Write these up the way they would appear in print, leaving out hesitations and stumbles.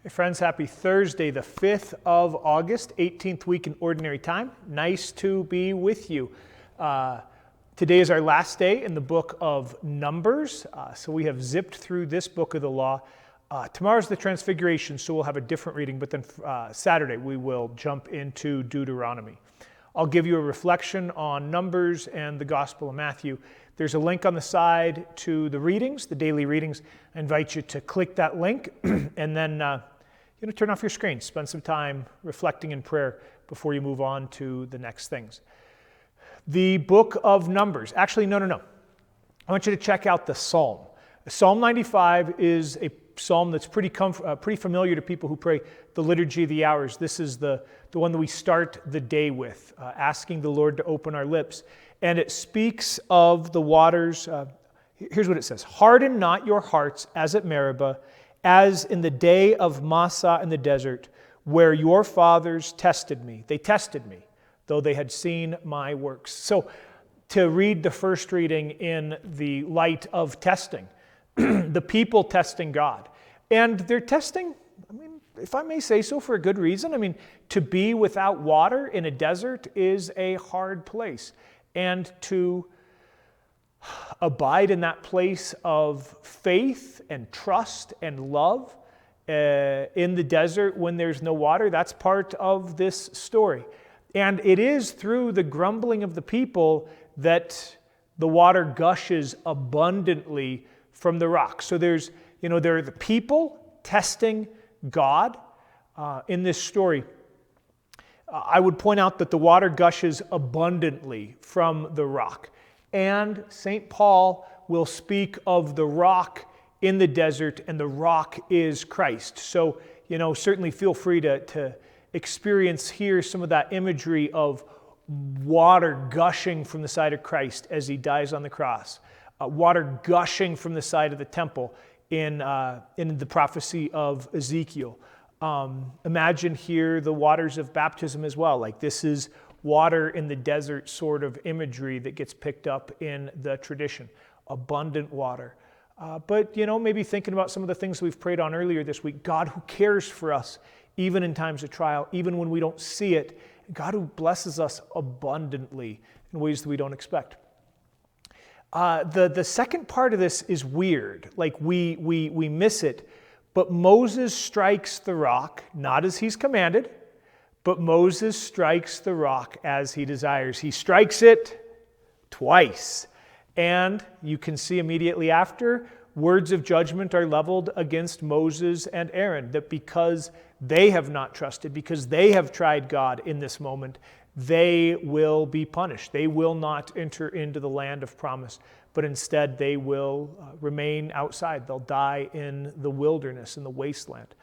Hey friends, happy Thursday, the 5th of August, 18th week in Ordinary Time. Nice to be with you. Today is our last day in the book of Numbers, so we have zipped through this book of the law. Tomorrow's the Transfiguration, so we'll have a different reading, but then Saturday we will jump into Deuteronomy. I'll give you a reflection on Numbers and the Gospel of Matthew. There's a link on the side to the readings, the daily readings. I invite you to click that link and then turn off your screen. Spend some time reflecting in prayer before you move on to the next things. The book of Numbers. Actually, no. I want you to check out the Psalm. Psalm 95 is a psalm that's pretty familiar to people who pray the Liturgy of the Hours. This is the one that we start the day with, asking the Lord to open our lips. And it speaks of the waters. Here's what it says. Harden not your hearts as at Meribah, as in the day of Massah in the desert, where your fathers tested me. They tested me, though they had seen my works. So to read the first reading in the light of testing, the people testing God. And they're testing, if I may say so, for a good reason. To be without water in a desert is a hard place. And to abide in that place of faith and trust and love in the desert when there's no water, that's part of this story. And it is through the grumbling of the people that the water gushes abundantly from the rock. So there are the people testing God in this story. I would point out that the water gushes abundantly from the rock. And St. Paul will speak of the rock in the desert, and the rock is Christ. So, certainly feel free to experience here some of that imagery of water gushing from the side of Christ as he dies on the cross. Water gushing from the side of the temple in the prophecy of Ezekiel. Imagine here the waters of baptism as well. Like this is water in the desert sort of imagery that gets picked up in the tradition. Abundant water. But maybe thinking about some of the things we've prayed on earlier this week. God who cares for us, even in times of trial, even when we don't see it. God who blesses us abundantly in ways that we don't expect. The second part of this is weird. Like we miss it. But Moses strikes the rock, not as he's commanded, but Moses strikes the rock as he desires. He strikes it twice. And you can see immediately after, words of judgment are leveled against Moses and Aaron, that because they have not trusted, because they have tried God in this moment, they will be punished. They will not enter into the land of promise, but instead they will remain outside. They'll die in the wilderness, in the wasteland.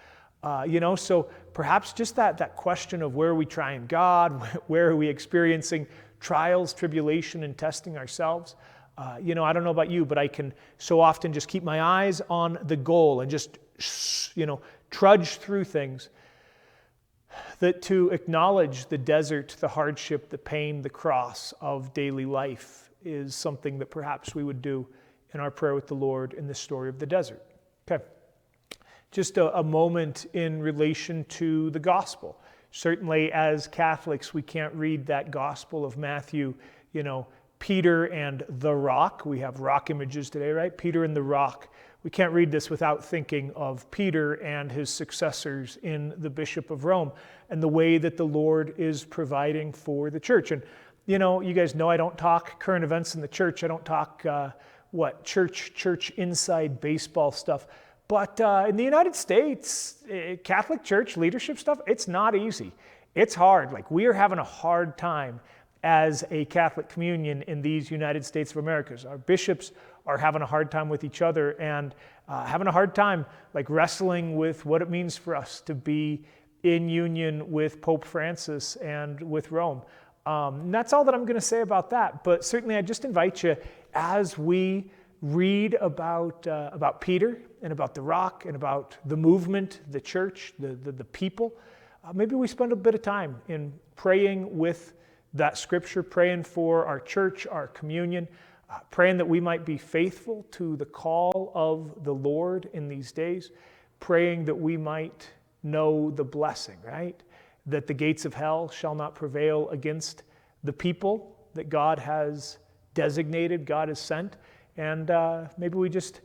So perhaps just that question of where are we trying God, where are we experiencing trials, tribulation, and testing ourselves? I don't know about you, but I can so often just keep my eyes on the goal and just, trudge through things. That to acknowledge the desert, the hardship, the pain, the cross of daily life is something that perhaps we would do in our prayer with the Lord in the story of the desert. Okay. Just a moment in relation to the gospel. Certainly as Catholics, we can't read that gospel of Matthew, Peter and the rock. We have rock images today, right? Peter and the rock. We can't read this without thinking of Peter and his successors in the Bishop of Rome and the way that the Lord is providing for the church. And, you guys know I don't talk current events in the church. I don't talk, church inside baseball stuff. But in the United States, Catholic Church leadership stuff, it's not easy. It's hard. Like we are having a hard time as a Catholic communion in these United States of America. Our bishops are having a hard time with each other and having a hard time like wrestling with what it means for us to be in union with Pope Francis and with Rome. And that's all that I'm going to say about that. But certainly I just invite you as we read about Peter and about the rock and about the movement, the church, the people, maybe we spend a bit of time in praying with that scripture, praying for our church, our communion, praying that we might be faithful to the call of the Lord in these days, praying that we might know the blessing, right? That the gates of hell shall not prevail against the people that God has designated, God has sent. And maybe we just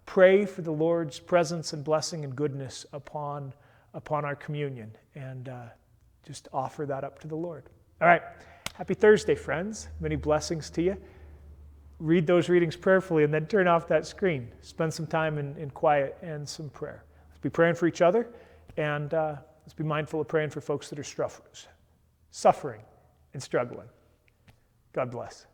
pray for the Lord's presence and blessing and goodness upon our communion, and just offer that up to the Lord. All right. Happy Thursday, friends. Many blessings to you. Read those readings prayerfully and then turn off that screen. Spend some time in quiet and some prayer. Let's be praying for each other, and let's be mindful of praying for folks that are suffering and struggling. God bless.